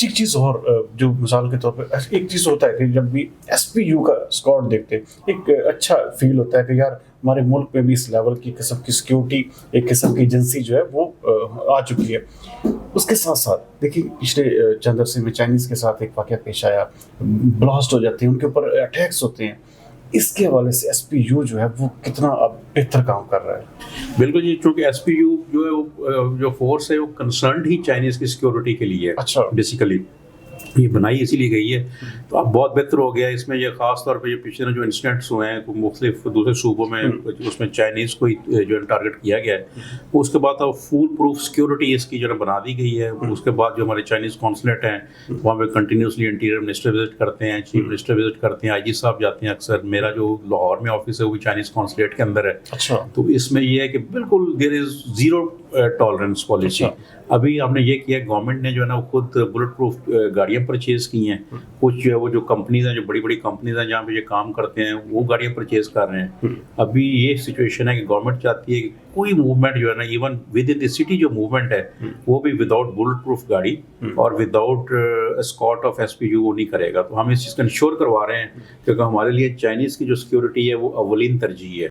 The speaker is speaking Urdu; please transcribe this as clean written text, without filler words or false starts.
اچھی چیز اور جو مثال کے طور پہ ایک چیز ہوتا ہے کہ جب بھی SPU کا اسکواڈ دیکھتے ہیں ایک اچھا فیل ہوتا ہے کہ یار ہمارے ملک میں بھی اس لیول کی قسم کی سیکیورٹی ایک قسم کی ایجنسی جو ہے وہ آ چکی ہے. اس کے ساتھ ساتھ دیکھیے پچھلے چند عرصے میں چائنیز کے ساتھ ایک واقعہ پیش آیا, بلاسٹ ہو جاتے ہیں, ان کے اوپر اٹیکس ہوتے ہیں. اس کے حوالے سے SPU جو ہے وہ کتنا اب بہتر کام کر رہا ہے؟ بالکل جی, چونکہ SPU جو ہے جو فورس ہے وہ کنسرنڈ ہی چائنیز کی سیکیورٹی کے لیے ہے. اچھا, بیسیکلی یہ بنائی اسی لیے گئی ہے. تو اب بہت بہتر ہو گیا ہے. اس میں یہ خاص طور پہ یہ پچھلے جو انسیڈنٹس ہوئے ہیں مختلف دوسرے صوبوں میں, اس میں چائنیز کو جو ہے ٹارگٹ کیا گیا ہے, اس کے بعد اب فول پروف سیکیورٹی اس کی جو ہے بنا دی گئی ہے. اس کے بعد جو ہمارے چائنیز کونسلیٹ ہیں وہاں پہ کنٹینیوسلی انٹیریئر منسٹر وزٹ کرتے ہیں, چیف منسٹر وزٹ کرتے ہیں, IG صاحب جاتے ہیں اکثر. میرا جو لاہور میں آفس ہے وہ بھی چائنیز کونسلیٹ کے اندر ہے. اچھا, تو اس میں یہ ہے کہ بالکل دیر از زیرو ٹالرنس پالیسی. ابھی ہم نے یہ کیا, گورنمنٹ نے جو ہے نا خود بلٹ پروف گاڑیاں پرچیز کی ہیں. کچھ جو ہے وہ جو کمپنیز ہیں, جو بڑی بڑی کمپنیز ہیں جہاں پہ یہ کام کرتے ہیں, وہ گاڑیاں پرچیز کر رہے ہیں. ابھی یہ سچویشن ہے کہ گورنمنٹ چاہتی ہے کہ کوئی موومنٹ جو ہے نا even with in the city جو موومنٹ ہے وہ بھی وداؤٹ بلٹ پروف گاڑی اور وداؤٹ اسکارٹ آف SPU وہ نہیں کرے گا. تو ہم اس چیز کو انشور کروا رہے ہیں کیونکہ ہمارے لیے چائنیز کی جو سیکیورٹی ہے وہ اولین ترجیح ہے.